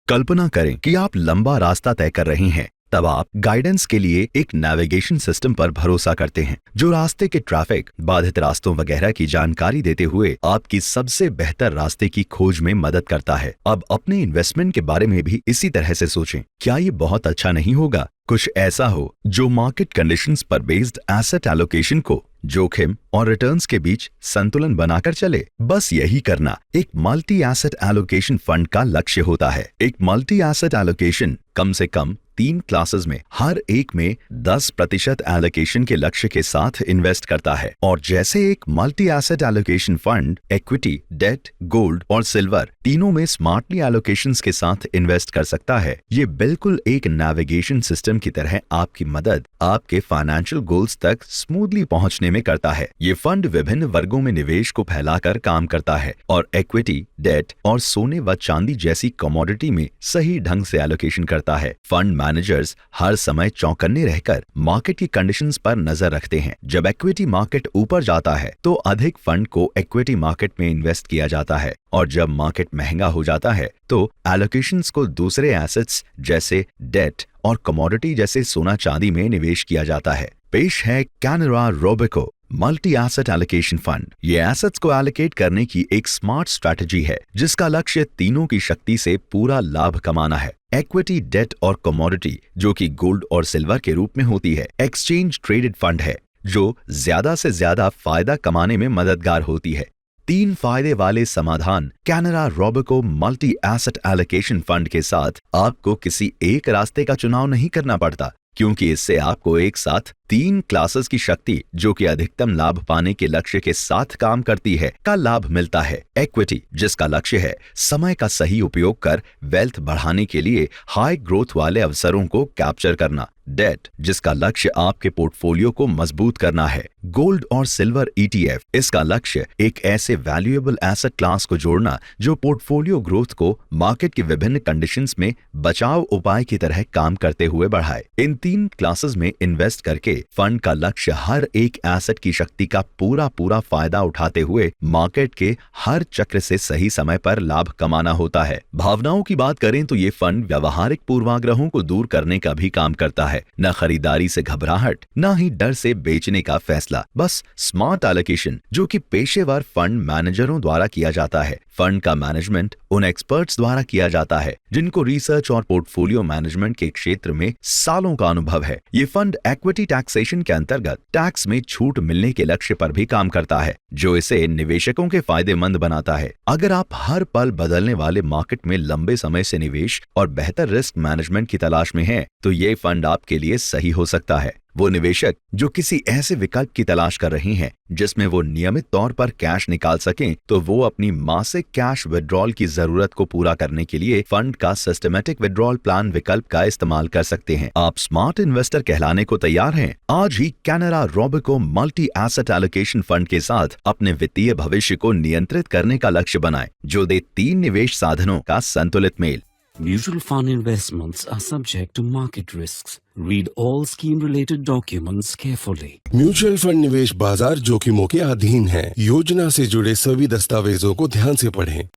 कल्पना करें कि आप लंबा रास्ता तय कर रहे हैं। तब आप गाइडेंस के लिए एक नेविगेशन सिस्टम पर भरोसा करते हैं, जो रास्ते के ट्रैफिक, बाधित रास्तों वगैरह की जानकारी देते हुए आपकी सबसे बेहतर रास्ते की खोज में मदद करता है। अब अपने इन्वेस्टमेंट के बारे में भी इसी तरह से सोचें। क्या ये बहुत अच्छा नहीं होगा? कुछ ऐसा हो जो मार्केट कंडीशंस पर बेस्ड एसेट एलोकेशन को जोखिम और रिटर्न्स के बीच संतुलन बनाकर चले। बस यही करना एक मल्टी एसेट एलोकेशन फंड का लक्ष्य होता है। एक मल्टी एसेट एलोकेशन कम से कम 3 क्लासेस में हर एक में 10% एलोकेशन के लक्ष्य के साथ इन्वेस्ट करता है। और जैसे एक multi asset allocation fund equity, debt, gold और सिल्वर तीनों में स्मार्टली एलोकेशंस के साथ इन्वेस्ट कर सकता है, ये बिल्कुल एक नेविगेशन सिस्टम की तरह आपकी मदद आपके फाइनेंशियल गोल्स तक स्मूथली पहुंचने में करता है। ये फंड विभिन्न वर्गों में निवेश को फैलाकर काम करता है और इक्विटी, डेट और सोने व चांदी जैसी कमोडिटी में सही ढंग से एलोकेशन करता है। फंड मैनेजर्स हर समय चौकन्ने रहकर मार्केट की कंडीशंस पर नजर रखते हैं। जब इक्विटी मार्केट ऊपर जाता है तो अधिक फंड को इक्विटी मार्केट में इन्वेस्ट किया जाता है और जब मार्केट महंगा हो जाता है तो एलोकेशंस को दूसरे एसेट्स जैसे डेट और कमोडिटी जैसे सोना चांदी में निवेश किया जाता है। पेश है Canara Robeco multi asset allocation fund. ये एसेट्स को एलोकेट करने की एक स्मार्ट स्ट्रैटेजी है जिसका लक्ष्य तीनों की शक्ति से पूरा लाभ कमाना है। इक्विटी, डेट और कमोडिटी जो कि गोल्ड और सिल्वर के रूप में होती है। एक्सचेंज ट्रेडेड फंड है जो ज्यादा से ज्यादा फायदा कमाने में मददगार होती है। 3 फायदे वाले समाधान Canara Robeco multi asset allocation fund के साथ आपको किसी एक रास्ते का चुनाव नहीं करना पड़ता, क्योंकि इससे आपको एक साथ 3 क्लासेस की शक्ति जो कि अधिकतम लाभ पाने के लक्ष्य के साथ काम करती है का लाभ मिलता है। इक्विटी जिसका लक्ष्य है समय का सही उपयोग कर वेल्थ बढ़ाने के लिए हाई ग्रोथ वाले अवसरों को कैप्चर करना। डेट जिसका लक्ष्य आपके पोर्टफोलियो को मजबूत करना है। गोल्ड और सिल्वर ETF इसका लक्ष्य एक ऐसे वैल्यूएबल एसेट क्लास को जोड़ना जो पोर्टफोलियो ग्रोथ को मार्केट की विभिन्न कंडीशंस में बचाव उपाय की तरह काम करते हुए बढ़ाए। इन 3 क्लासेस में इन्वेस्ट करके फंड का लक्ष्य हर एक एसेट की शक्ति का पूरा फायदा उठाते हुए मार्केट के हर चक्र से सही समय पर लाभ कमाना होता है। भावनाओं की बात करें तो ये फंड व्यावहारिक पूर्वाग्रहों को दूर करने का भी काम करता है। न खरीदारी से घबराहट, न ही डर से बेचने का फैसला, बस स्मार्ट एलोकेशन जो कि पेशेवर फंड मैनेजरों द्वारा किया जाता है। फंड का मैनेजमेंट उन एक्सपर्ट्स द्वारा किया जाता है जिनको रिसर्च और पोर्टफोलियो मैनेजमेंट के क्षेत्र में सालों का अनुभव है। ये फंड इक्विटी टैक्सेशन के अंतर्गत टैक्स में छूट मिलने के लक्ष्य पर भी काम करता है, जो इसे निवेशकों के फायदेमंद बनाता है। अगर आप हर पल बदलने वाले मार्केट में लंबे समय से निवेश और बेहतर रिस्क मैनेजमेंट की तलाश में हैं, तो ये फंड आपके लिए सही हो सकता है। वो निवेशक जो किसी ऐसे विकल्प की तलाश कर रहे हैं जिसमें वो नियमित तौर पर कैश निकाल सकें, तो वो अपनी मासिक कैश विड्रॉल की जरूरत को पूरा करने के लिए फंड का सिस्टमैटिक विड्रॉल प्लान विकल्प का इस्तेमाल कर सकते हैं। आप स्मार्ट इन्वेस्टर कहलाने को तैयार हैं? आज ही Canara Robeco multi asset allocation fund के साथ अपने वित्तीय भविष्य को नियंत्रित करने का लक्ष्य बनाएं, जो दे 3 निवेश साधनों का संतुलित mail. Mutual fund investments are subject to market risks. Read all scheme-related documents carefully. Mutual fund निवेश बाजार जोखिमों के अधीन है। योजना से जुड़े सभी दस्तावेजों को ध्यान से पढ़ें।